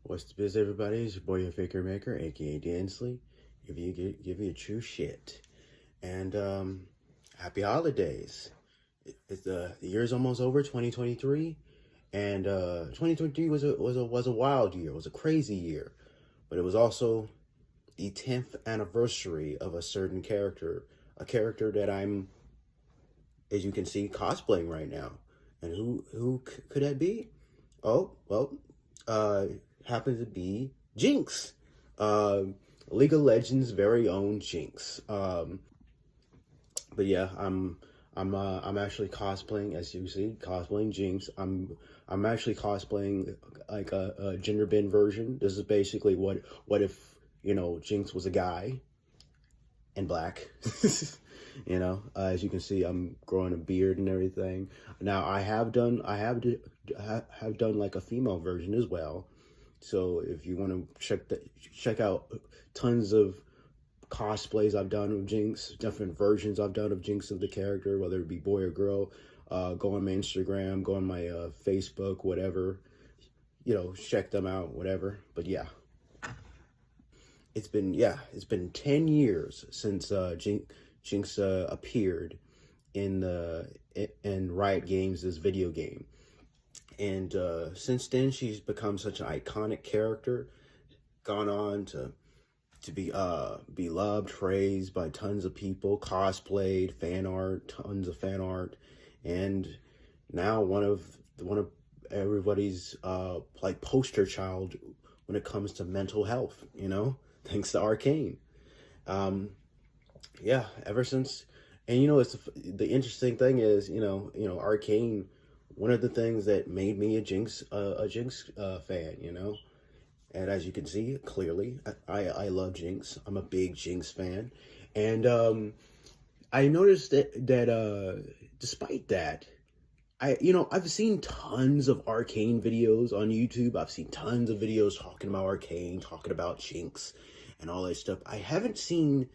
What's the biz, everybody? It's your boy, your Faker Maker, aka Dansley. Give you a true shit. And happy holidays. It's the year's almost over, 2023, and 2023 was a wild year. It was a crazy year, but it was also the 10th anniversary of a certain character, a character that I'm, as you can see, cosplaying right now. And who could that be? Oh, well, happens to be Jinx, uh, League of Legends' very own Jinx. But yeah, I'm actually cosplaying, as you see, cosplaying Jinx. I'm actually cosplaying like a gender bend version. This is basically what if Jinx was a guy and black. As you can see, I'm growing a beard and everything. Now I have done like a female version as well. So if you want to check out tons of cosplays I've done of Jinx, different versions I've done of Jinx of the character, whether it be boy or girl, go on my Instagram, go on my Facebook, whatever. Check them out, whatever. But yeah. It's been 10 years since Jinx appeared in Riot Games, this video game. And since then, she's become such an iconic character, gone on to be beloved, praised by tons of people, cosplayed, tons of fan art, and now one of everybody's like poster child when it comes to mental health, thanks to Arcane. Ever since, and it's the interesting thing is, Arcane, one of the things that made me a Jinx fan, and as you can see clearly, I love Jinx. I'm a big Jinx fan, and I noticed that despite that, I've seen tons of Arcane videos on YouTube. I've seen tons of videos talking about Arcane, talking about Jinx, and all that stuff. I haven't seen.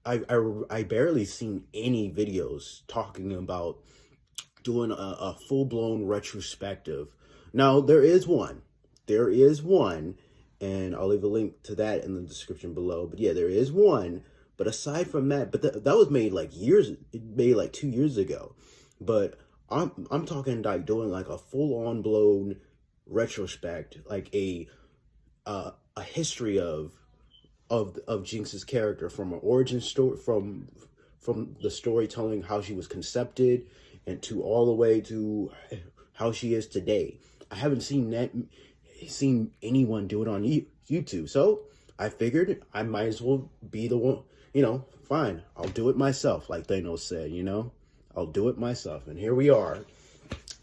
I barely seen any videos talking about doing a full-blown retrospective. Now, there is one, and I'll leave a link to that in the description below. But yeah, there is one. But aside from that, that was made like 2 years ago. But I'm talking like doing like a full-on blown retrospect, like a history of Jinx's character, from an origin story, from the storytelling, how she was conceived, and to all the way to how she is today. I haven't seen anyone do it on YouTube, so I figured I might as well be the one. Fine, I'll do it myself, like Thanos said. I'll do it myself, and here we are.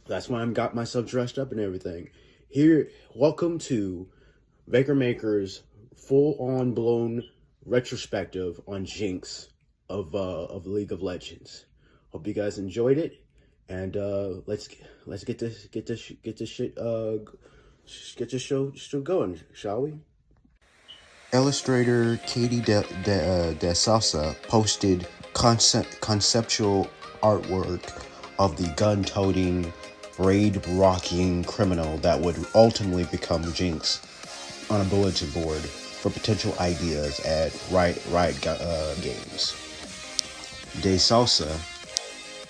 That's why I've got myself dressed up and everything. Welcome to Baker Maker's full-on blown retrospective on Jinx of League of Legends. Hope you guys enjoyed it, and let's get this show going, shall we? Illustrator Katie De Salsa posted conceptual artwork of the gun-toting, raid-rocking criminal that would ultimately become Jinx on a bulletin board for potential ideas at Riot Games. De Salsa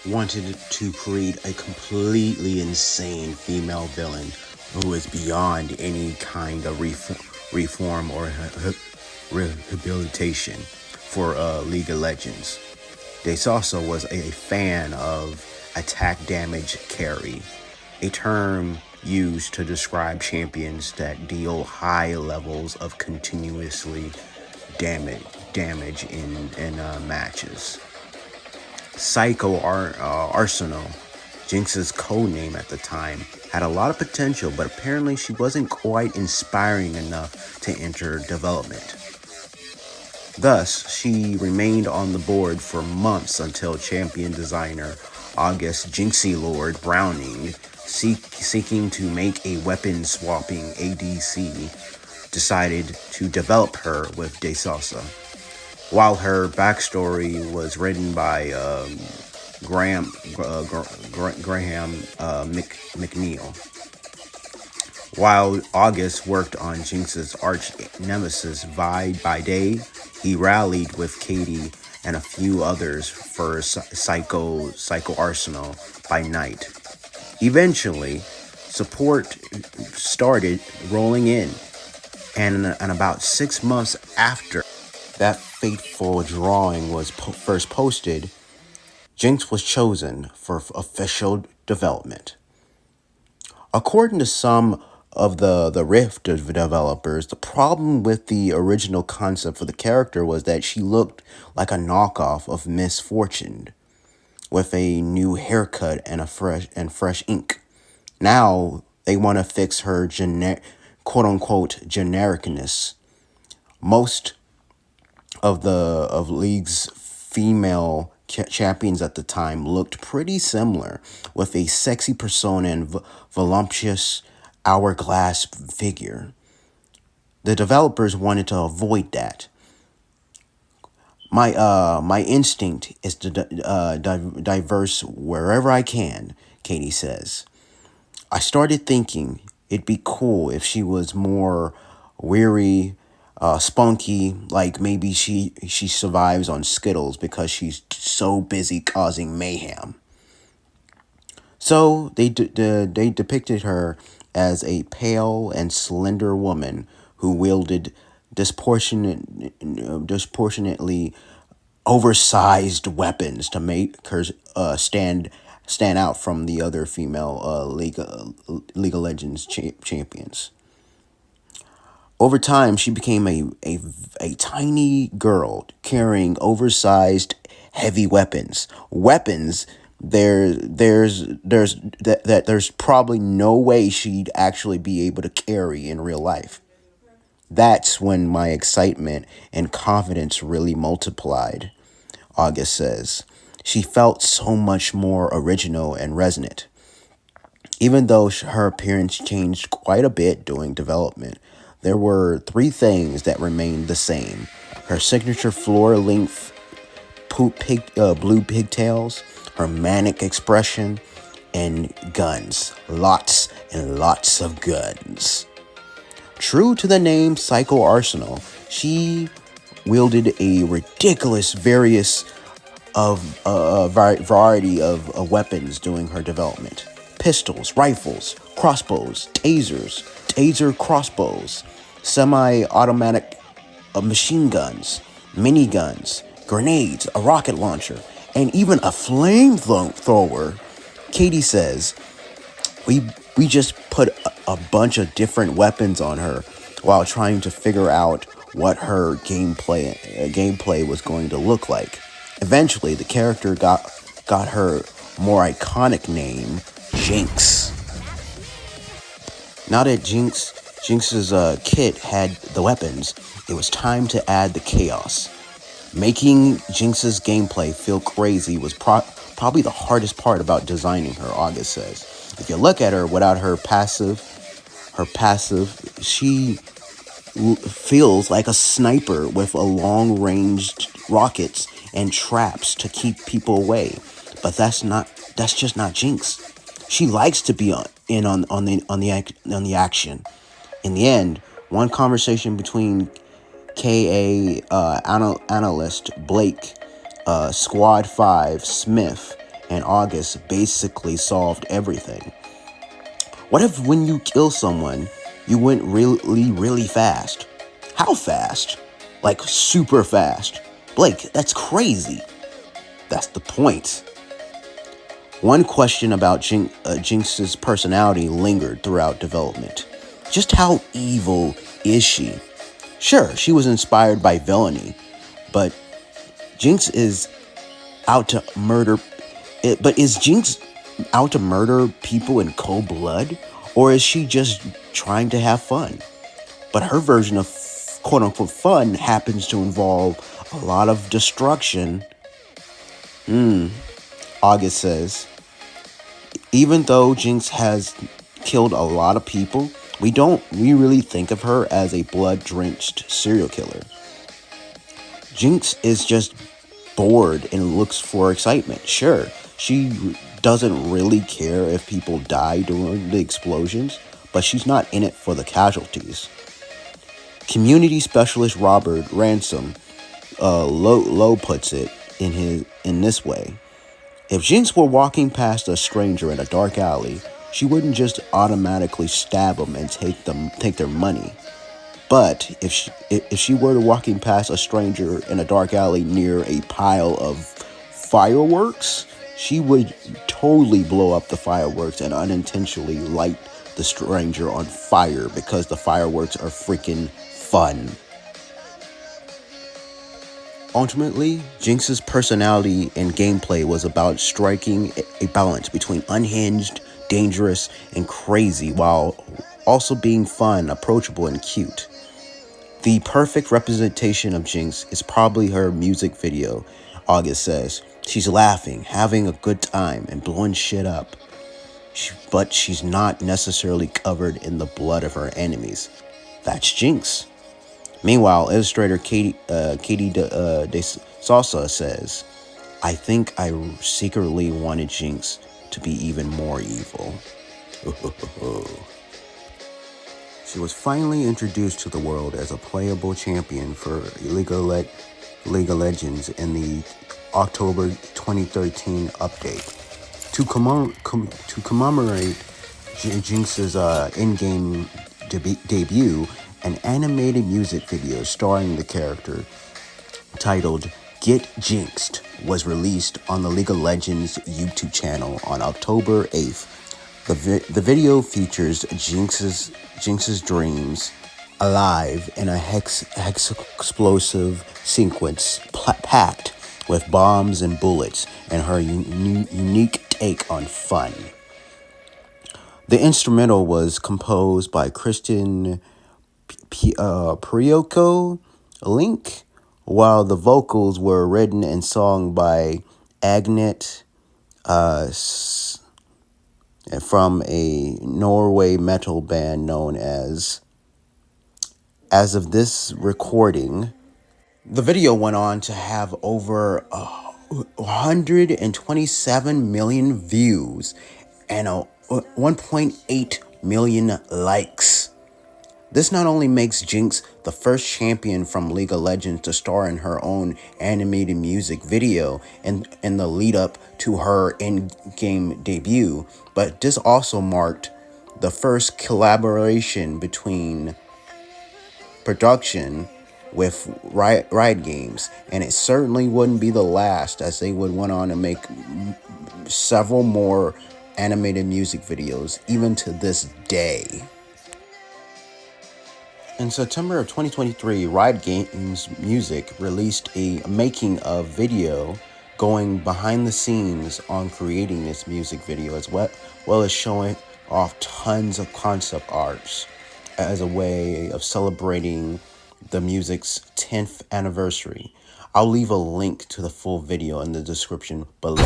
wanted to create a completely insane female villain who is beyond any kind of reform or rehabilitation for League of Legends. De Salsa was a fan of attack damage carry, a term used to describe champions that deal high levels of continuously damage in matches. Psycho Arsenal, Jinx's codename at the time, had a lot of potential, but apparently she wasn't quite inspiring enough to enter development. Thus, she remained on the board for months until champion designer August Jinxie Lord Browning, seeking to make a weapon-swapping ADC, decided to develop her with De Salsa. While her backstory was written by Graham McNeil. While August worked on Jinx's arch nemesis Vi by day, he rallied with Katie and a few others for Psycho Arsenal by night. Eventually, support started rolling in, and about 6 months after that fateful drawing was first posted, Jinx was chosen for official development. According to some of the Rift developers, the problem with the original concept for the character was that she looked like a knockoff of Miss Fortune, with a new haircut and fresh ink. Now they want to fix her quote unquote genericness. Most of League's female champions at the time looked pretty similar, with a sexy persona and voluptuous hourglass figure. The developers wanted to avoid that. My instinct is to diverse wherever I can, Katie says. I started thinking it'd be cool if she was more weary, spunky, like maybe she survives on Skittles because she's so busy causing mayhem. So they depicted her as a pale and slender woman who wielded disproportionately oversized weapons to make her stand out from the other female League of Legends champions. Over time, she became a tiny girl carrying oversized, heavy weapons. There's probably no way she'd actually be able to carry in real life. That's when my excitement and confidence really multiplied, August says. She felt so much more original and resonant. Even though her appearance changed quite a bit during development, there were three things that remained the same: her signature floor-length blue pigtails, her manic expression, and guns. Lots and lots of guns. True to the name Psycho Arsenal, she wielded a ridiculous variety of weapons during her development. Pistols, rifles, crossbows, tasers, taser crossbows, semi-automatic machine guns, miniguns, grenades, a rocket launcher, and even a flamethrower. Katie says, we just put a bunch of different weapons on her while trying to figure out what her gameplay was going to look like. Eventually, the character got her more iconic name, Jinx. Now that Jinx's kit had the weapons, it was time to add the chaos. Making Jinx's gameplay feel crazy was probably the hardest part about designing her, August says. If you look at her without her passive, she feels like a sniper with a long-ranged rockets and traps to keep people away. But that's just not Jinx. She likes to be in on the action. In the end, one conversation between KA analyst Blake, Squad 5 Smith, and August basically solved everything. What if when you kill someone, you went really fast? How fast? Like super fast. Blake, that's crazy. That's the point. One question about Jinx's personality lingered throughout development. Just how evil is she? Sure, she was inspired by villainy, but Jinx is out to murder. But is Jinx out to murder people in cold blood, or is she just trying to have fun? But her version of quote-unquote fun happens to involve a lot of destruction. August says, even though Jinx has killed a lot of people, we really think of her as a blood-drenched serial killer. Jinx is just bored and looks for excitement. Sure, she doesn't really care if people die during the explosions, but she's not in it for the casualties. Community specialist Robert Ransom Low puts it in this way: if Jinx were walking past a stranger in a dark alley, she wouldn't just automatically stab them and take their money. But if she were walking past a stranger in a dark alley near a pile of fireworks, she would totally blow up the fireworks and unintentionally light the stranger on fire because the fireworks are freaking fun. Ultimately, Jinx's personality and gameplay was about striking a balance between unhinged, dangerous, and crazy while also being fun, approachable, and cute. The perfect representation of Jinx is probably her music video. August says she's laughing, having a good time, and blowing shit up. But she's not necessarily covered in the blood of her enemies. That's Jinx. Meanwhile, illustrator Katie De Salsa says, I think I secretly wanted Jinx to be even more evil. She was finally introduced to the world as a playable champion for League of Legends in the October 2013 update. To commemorate Jinx's in-game debut, an animated music video starring the character titled Get Jinxed was released on the League of Legends YouTube channel on October 8th. The video features Jinx's dreams alive in a explosive sequence packed with bombs and bullets and her unique take on fun. The instrumental was composed by Kristen Prioko Link, while the vocals were written and sung by Agnet from a Norway metal band known as of this recording. The video went on to have over 127 million views and 1.8 million likes. This not only makes Jinx the first champion from League of Legends to star in her own animated music video in the lead up to her in-game debut, but this also marked the first collaboration between production with Riot Games, and it certainly wouldn't be the last, as they would went on to make several more animated music videos even to this day. In September of 2023, Riot Games Music released a making of video going behind the scenes on creating this music video, as well as showing off tons of concept arts as a way of celebrating the music's 10th anniversary. I'll leave a link to the full video in the description below.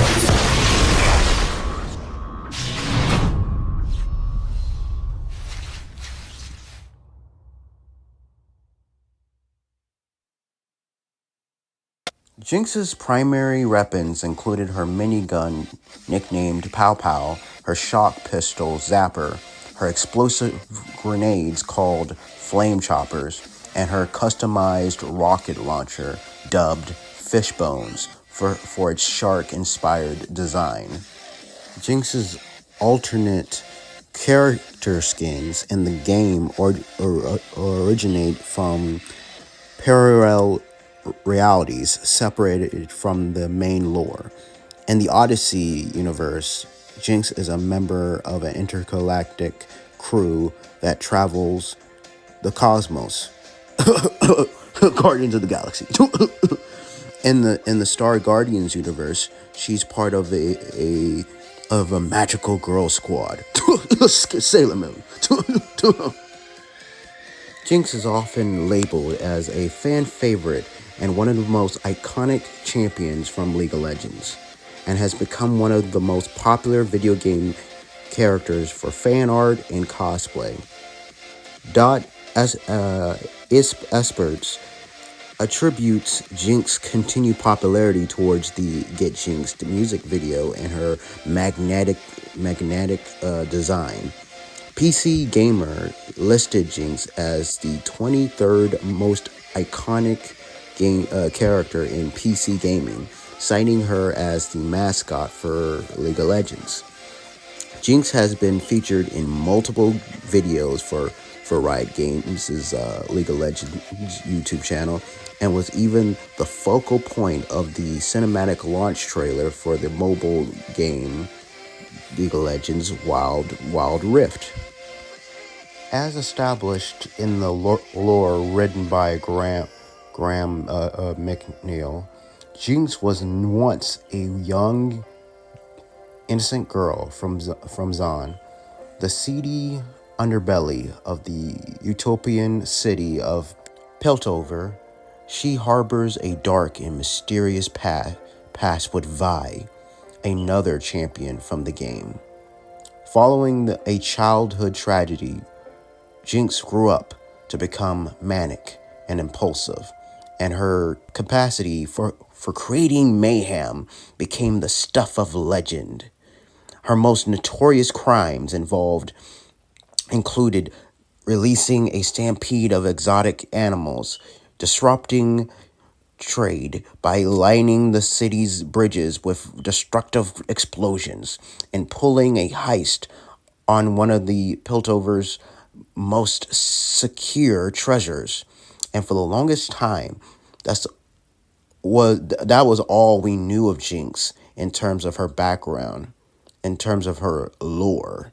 Jinx's primary weapons included her minigun, nicknamed Pow Pow, her shock pistol, Zapper, her explosive grenades called Flame Choppers, and her customized rocket launcher, dubbed Fishbones, for its shark-inspired design. Jinx's alternate character skins in the game originate from parallel realities separated from the main lore. In the Odyssey universe, Jinx is a member of an intergalactic crew that travels the cosmos. Guardians of the Galaxy. in the Star Guardians universe, she's part of a magical girl squad. Sailor Moon. Jinx is often labeled as a fan favorite and one of the most iconic champions from League of Legends, and has become one of the most popular video game characters for fan art and cosplay. Experts attributes Jinx's continued popularity towards the Get Jinxed music video and her magnetic design. PC Gamer listed Jinx as the 23rd most iconic character in PC gaming, citing her as the mascot for League of Legends. Jinx has been featured in multiple videos for Riot Games' League of Legends YouTube channel, and was even the focal point of the cinematic launch trailer for the mobile game League of Legends Wild Rift. As established in the lore written by Graham McNeil, Jinx was once a young, innocent girl from Zon, the seedy underbelly of the utopian city of Piltover. She harbors a dark and mysterious past with Vi, another champion from the game. Following a childhood tragedy, Jinx grew up to become manic and impulsive, and her capacity for creating mayhem became the stuff of legend. Her most notorious crimes included releasing a stampede of exotic animals, disrupting trade by lining the city's bridges with destructive explosions, and pulling a heist on one of the Piltover's most secure treasures. And for the longest time, that was all we knew of Jinx in terms of her background, in terms of her lore.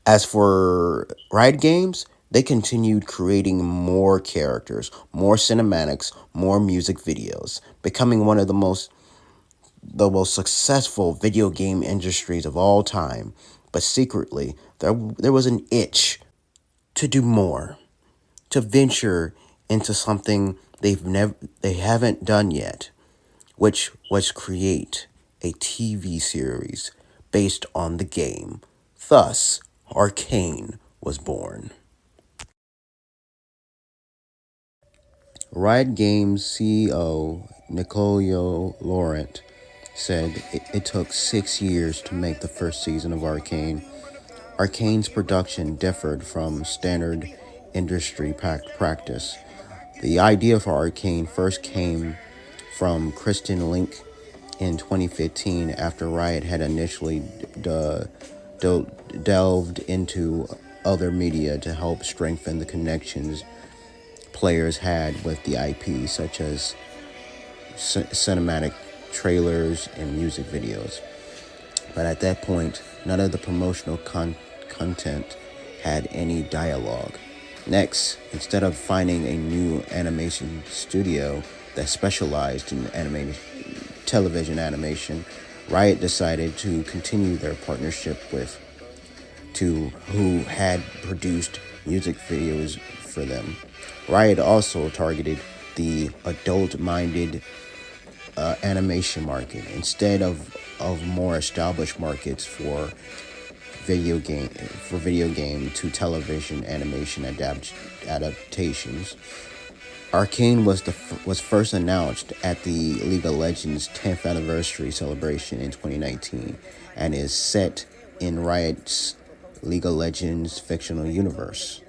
As for Riot Games, they continued creating more characters, more cinematics, more music videos, becoming one of the most successful video game industries of all time. But secretly, there was an itch to do more, to venture into something they haven't done yet, which was create a TV series based on the game. Thus, Arcane was born. Riot Games CEO Nicolio Laurent said it took 6 years to make the first season of Arcane. Arcane's production differed from standard industry practice. The idea for Arcane first came from Kristen Link in 2015 after Riot had initially delved into other media to help strengthen the connections players had with the IP, such as cinematic trailers and music videos. But at that point, none of the promotional content had any dialogue. Next, instead of finding a new animation studio that specialized in television animation, Riot decided to continue their partnership who had produced music videos for them. Riot also targeted the adult-minded animation market instead of more established markets for video game to television animation adaptations. Arcane was first announced at the League of Legends 10th anniversary celebration in 2019 and is set in Riot's League of Legends fictional universe.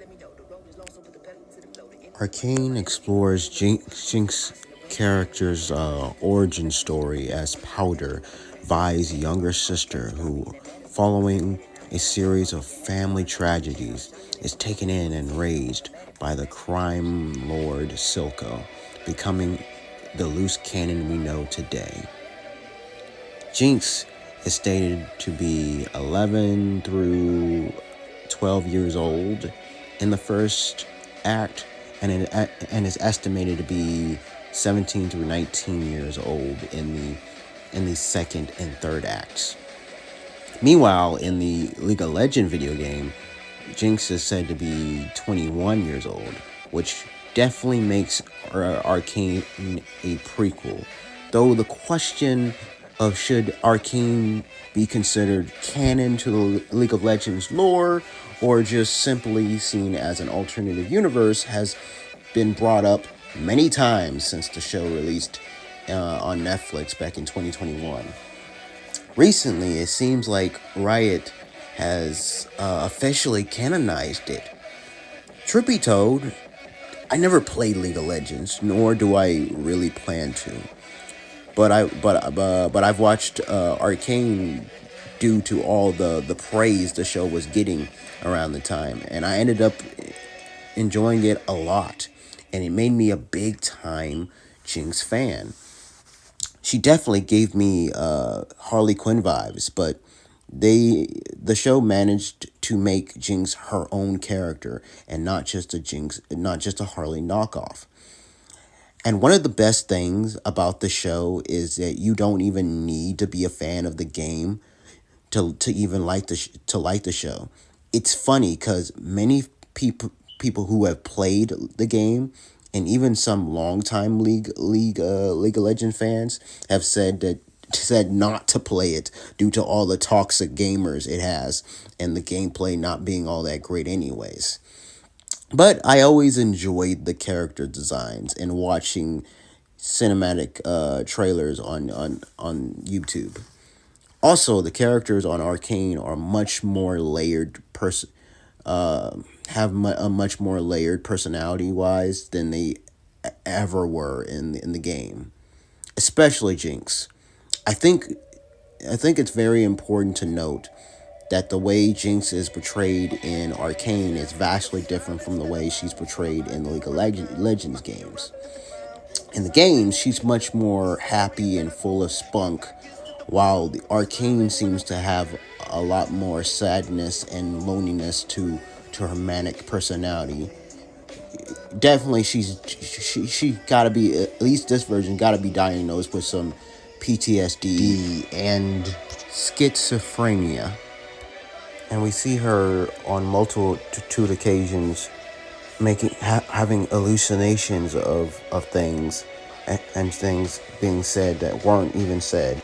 Arcane explores Jinx character's origin story as Powder, Vi's younger sister, who, following a series of family tragedies, is taken in and raised by the crime lord Silco, becoming the loose cannon we know today. Jinx is stated to be 11 through 12 years old in the first act, and is estimated to be 17 through 19 years old in the second and third acts. Meanwhile, in the League of Legends video game, Jinx is said to be 21 years old, which definitely makes Arcane a prequel. Though the question of should Arcane be considered canon to the League of Legends lore or just simply seen as an alternative universe has been brought up many times since the show released on Netflix back in 2021. Recently, it seems like Riot has officially canonized it. Truth be told, I never played League of Legends, nor do I really plan to. But I've watched Arcane due to all the praise the show was getting around the time, and I ended up enjoying it a lot, and it made me a big time Jinx fan. She definitely gave me Harley Quinn vibes, but the show managed to make Jinx her own character and not just a Jinx, not just a Harley knockoff. And one of the best things about the show is that you don't even need to be a fan of the game to even like to like the show. It's funny because many people who have played the game and even some longtime League of Legends fans have said not to play it due to all the toxic gamers it has and the gameplay not being all that great anyways. But I always enjoyed the character designs and watching cinematic trailers on YouTube. Also, the characters on Arcane are much more layered a much more layered personality wise than they ever were in the game, especially Jinx. I think I think it's very important to note that the way Jinx is portrayed in Arcane is vastly different from the way she's portrayed in the League of Legends games. In the games, she's much more happy and full of spunk, while the Arcane seems to have a lot more sadness and loneliness to her manic personality. Definitely, she gotta be, at least this version gotta be diagnosed with some PTSD and schizophrenia. And we see her on multitude occasions having hallucinations of things and things being said that weren't even said.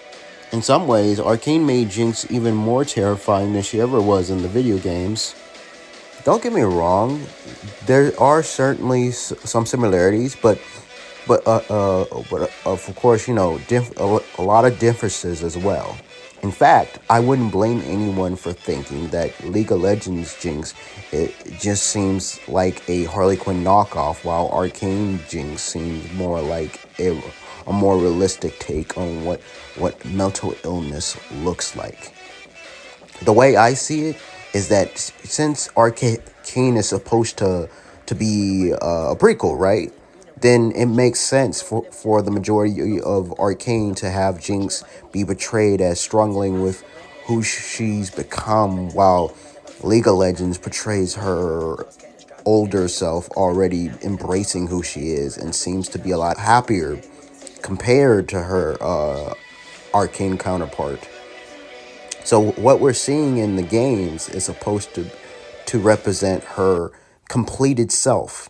In some ways, Arcane made Jinx even more terrifying than she ever was in the video games. Don't get me wrong, there are certainly some similarities, but of course, a lot of differences as well. In fact, I wouldn't blame anyone for thinking that League of Legends Jinx, it just seems like a Harley Quinn knockoff, while Arcane Jinx seems more like a more realistic take on what mental illness looks like. The way I see it is that since Arcane is supposed to be a prequel, right? Then it makes sense for the majority of Arcane to have Jinx be portrayed as struggling with who she's become, while League of Legends portrays her older self already embracing who she is and seems to be a lot happier compared to her Arcane counterpart. So what we're seeing in the games is supposed to represent her completed self,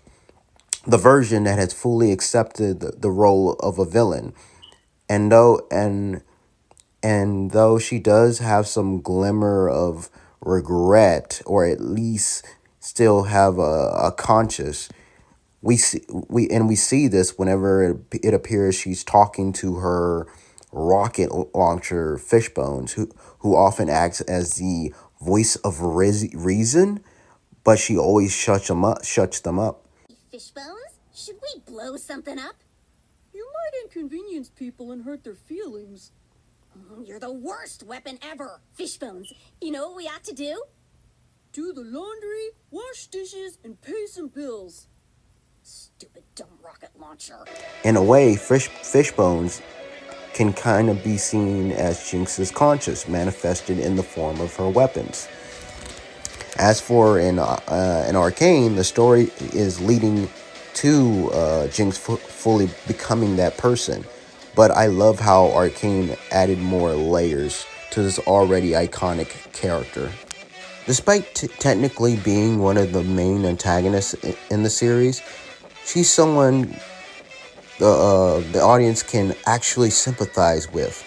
the version that has fully accepted the role of a villain. And though she does have some glimmer of regret, or at least still have a conscience, we see this whenever it appears she's talking to her rocket launcher Fishbones, who often acts as the voice of reason, but she always shuts them up. Fishbones, should we blow something up? You might inconvenience people and hurt their feelings. You're the worst weapon ever. Fishbones, you know what we ought to do? Do the laundry, wash dishes, and pay some bills. Stupid dumb rocket launcher. In a way, Fishbones can kind of be seen as Jinx's conscience manifested in the form of her weapons. As for in Arcane, the story is leading to Jinx fully becoming that person. But I love how Arcane added more layers to this already iconic character. Despite technically being one of the main antagonists in the series, she's someone the audience can actually sympathize with.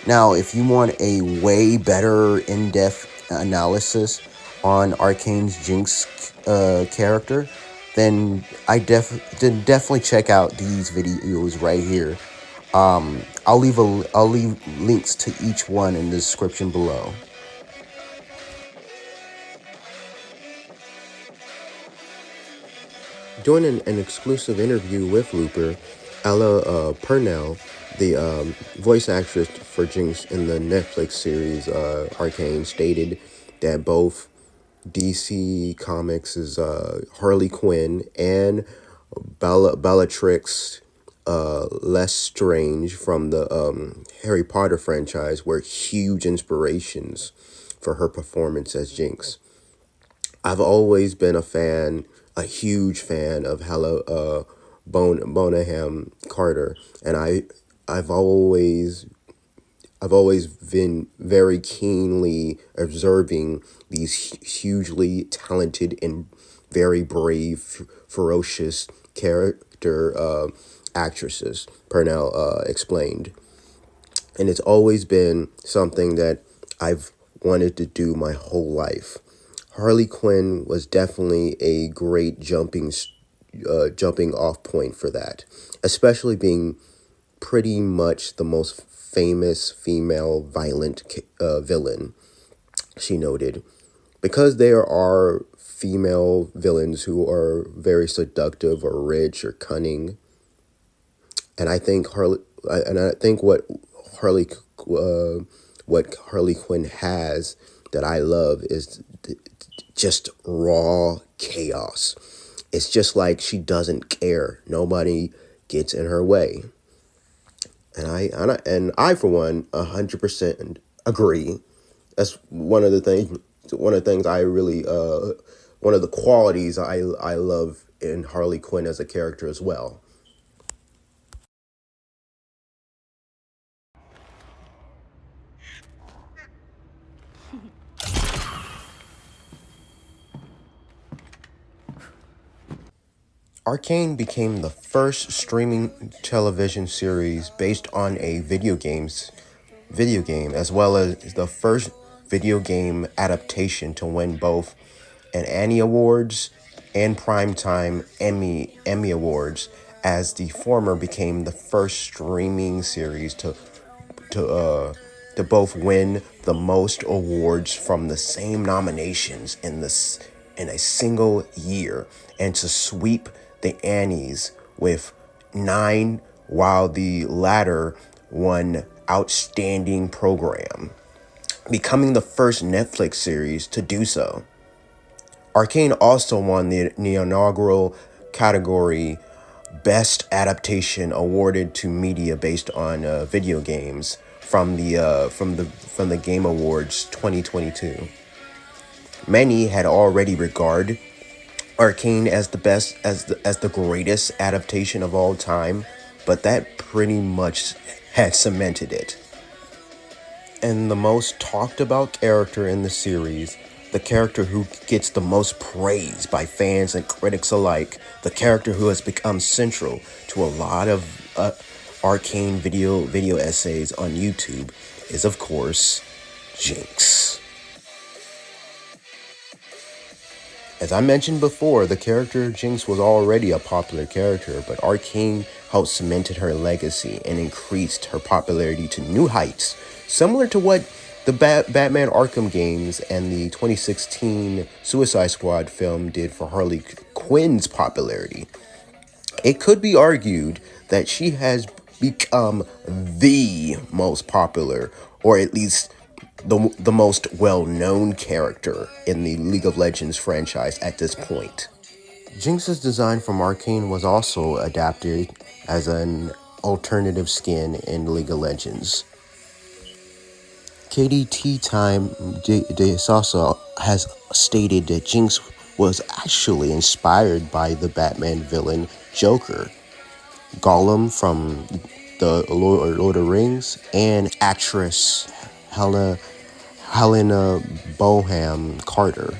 Now, if you want a way better in-depth analysis on Arcane's Jinx character, then definitely check out these videos right here. I'll leave links to each one in the description below. During an exclusive interview with Looper, Ella Purnell, the voice actress for Jinx in the Netflix series Arcane, stated that both DC Comics' Harley Quinn and Bellatrix Lestrange from the Harry Potter franchise were huge inspirations for her performance as Jinx. I've always been a huge fan of Hella Bonham Carter, and I've always I've always been very keenly observing these hugely talented and very brave, ferocious character actresses, Purnell explained. And it's always been something that I've wanted to do my whole life. Harley Quinn was definitely a great jumping off point for that, especially being pretty much the most famous female violent villain, she noted. Because there are female villains who are very seductive or rich or cunning, and I think Harley what Harley Quinn has that I love is just raw chaos. It's just like she doesn't care. Nobody gets in her way. And I for one 100% agree. That's one of the things I really one of the qualities I love in Harley Quinn as a character as well. Arcane became the first streaming television series based on a video game, as well as the first video game adaptation to win both an Annie Awards and Primetime Emmy Awards, as the former became the first streaming series to both win the most awards from the same nominations in a single year, and to sweep the Annies with 9, while the latter won Outstanding Program, becoming the first Netflix series to do so. Arcane also won the inaugural category Best Adaptation awarded to media based on video games from the Game Awards 2022. Many had already regarded Arcane as the greatest adaptation of all time, but that pretty much had cemented it. And the most talked about character in the series, the character who gets the most praise by fans and critics alike, the character who has become central to a lot of Arcane video essays on YouTube, is of course Jinx. As I mentioned before, the character Jinx was already a popular character, but Arcane helped cemented her legacy and increased her popularity to new heights, similar to what the Batman Arkham games and the 2016 Suicide Squad film did for Harley Quinn's popularity. It could be argued that she has become the most popular, or at least the most well-known character in the League of Legends franchise at this point. Jinx's design from Arcane was also adapted as an alternative skin in League of Legends. KDT Time de Sosa has stated that Jinx was actually inspired by the Batman villain Joker, Gollum from the Lord of the Rings, and actress Helena Bonham Carter.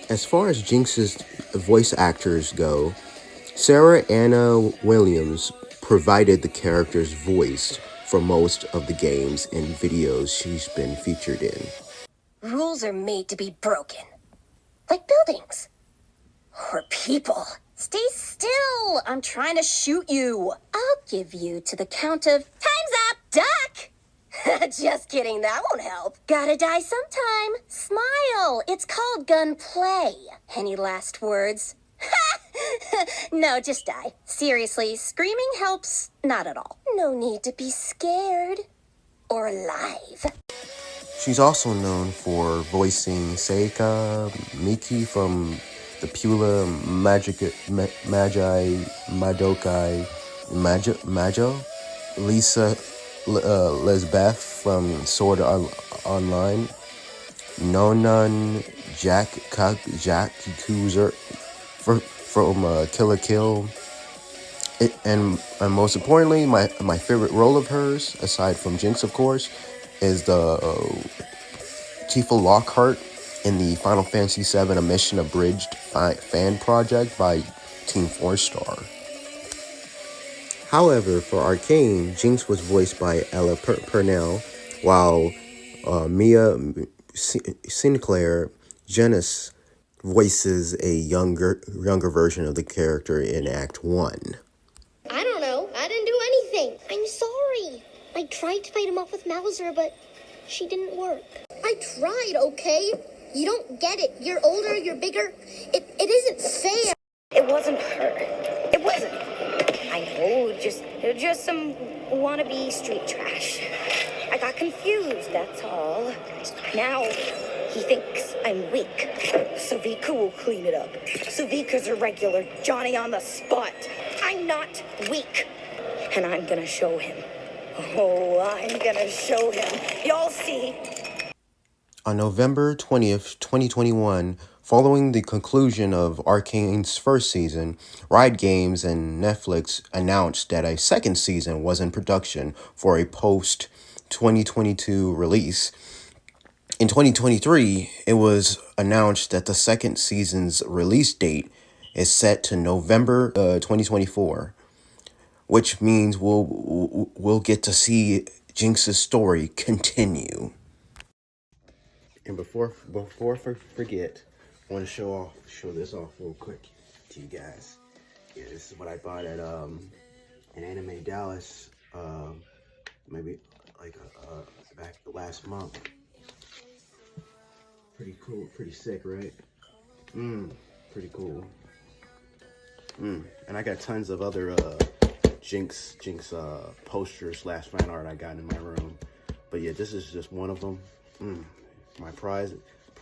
As far as Jinx's voice actors go, Sarah Anna Williams provided the character's voice for most of the games and videos she's been featured in. Rules are made to be broken. Like buildings. Or people. Stay still! I'm trying to shoot you. I'll give you to the count of time's up, duck! Just kidding, that won't help. Gotta die sometime. Smile. It's called gunplay. Any last words? No, just die. Seriously, screaming helps not at all. No need to be scared. Or alive. She's also known for voicing Seika Miki from the Pula Majo, Lisa Lesbeth from Sword Online, Nonan Jack Kuzer from Kill la Kill. And most importantly, my favorite role of hers, aside from Jinx, of course, is the Tifa Lockhart in the Final Fantasy VII A Mission Abridged fan project by Team 4-Star. However, for Arcane, Jinx was voiced by Ella Purnell, while Mia Sinclair Janice voices a younger version of the character in Act 1. I don't know. I didn't do anything. I'm sorry. I tried to fight him off with Mauser, but she didn't work. I tried, okay? You don't get it. You're older, you're bigger. It isn't fair. It wasn't her. It wasn't. I know, just some wannabe street trash. I got confused, that's all. Now, he thinks I'm weak. Savika will clean it up. Savika's a regular Johnny on the spot. I'm not weak. And I'm gonna show him. Oh, I'm gonna show him. Y'all see. On November 20th, 2021, following the conclusion of Arcane's first season, Riot Games and Netflix announced that a second season was in production for a post-2022 release. In 2023, it was announced that the second season's release date is set to November 2024, which means we'll get to see Jinx's story continue. And before I forget, I want to show this off real quick to you guys. Yeah, this is what I bought at an Anime Dallas, maybe like back last month. Pretty cool, pretty sick, right? Pretty cool. And I got tons of other Jinx posters / fan art I got in my room. But yeah, this is just one of them. My pride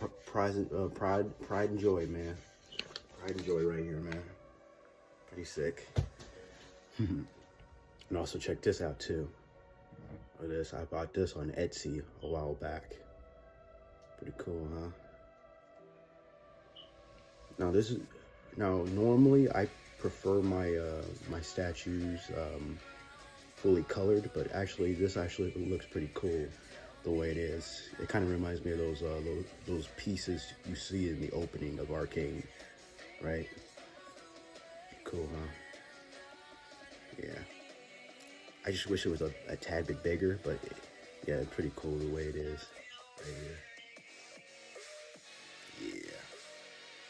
and joy, man. Pride and joy right here, man. Pretty sick. And also check this out too. Look at this. I bought this on Etsy a while back. Pretty cool, huh? Now normally I prefer my my statues fully colored, but actually this looks pretty cool the way it is. It kind of reminds me of those pieces you see in the opening of Arcane, right? Cool, huh? Yeah. I just wish it was a tad bit bigger, but yeah, pretty cool the way it is right here. Yeah.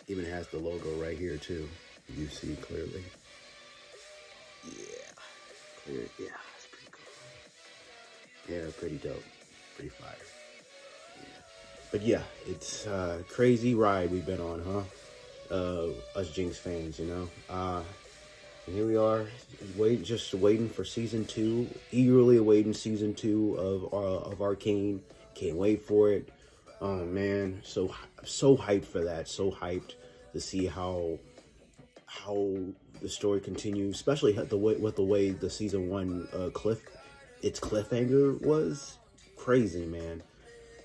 Even has the logo right here too. You see clearly. Yeah. Clear. Yeah, that's pretty cool. Yeah, pretty dope. Pretty fire. Yeah. But yeah, it's a crazy ride we've been on, huh? Us Jinx fans, you know. And here we are, just waiting for season 2. Eagerly awaiting season 2 of Arcane. Can't wait for it. Oh man, so hyped for that. So hyped to see how the story continues, especially the way the season 1 cliffhanger was crazy, man.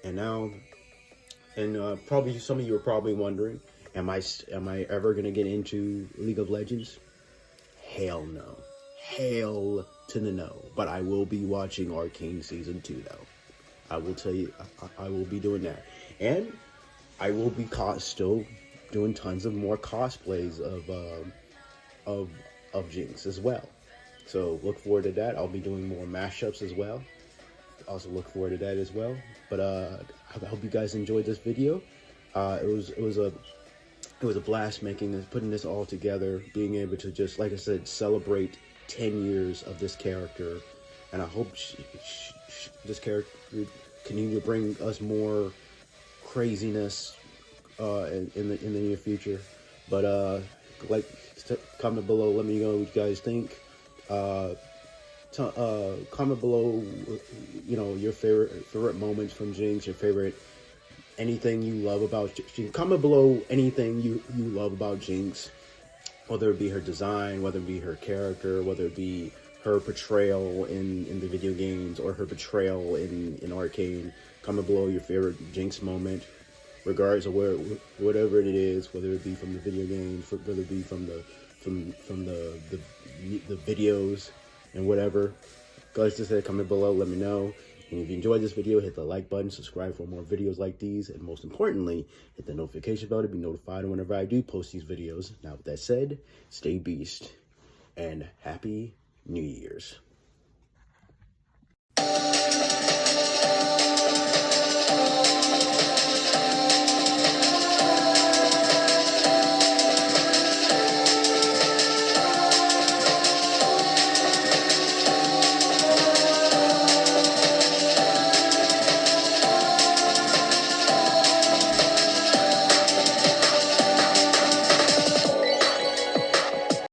And now, probably some of you are probably wondering, am I ever gonna get into League of Legends? Hell no. Hell to the no. But I will be watching Arcane season 2 though. I will tell you, I will be doing that, and I will be still doing tons of more cosplays of Jinx as well. So look forward to that. I'll be doing more mashups as well. Also look forward to that as well. But I hope you guys enjoyed this video. It was a blast putting this all together, being able to just, like I said, celebrate 10 years of this character and I hope this character continue to bring us more craziness in the near future. But like, comment below, let me know what you guys think. Comment below, you know, your favorite moments from Jinx, your favorite anything you love about Jinx. Comment below anything you love about Jinx, whether it be her design, whether it be her character, whether it be her portrayal in the video games, or her portrayal in Arcane. Comment below your favorite Jinx moment, regardless of whatever it is, whether it be from the video games, whether it be from the videos and whatever. Guys, just comment below, let me know. And if you enjoyed this video, hit the like button, subscribe for more videos like these, and most importantly, hit the notification bell to be notified whenever I do post these videos. Now, with that said, stay beast, and Happy New Year's.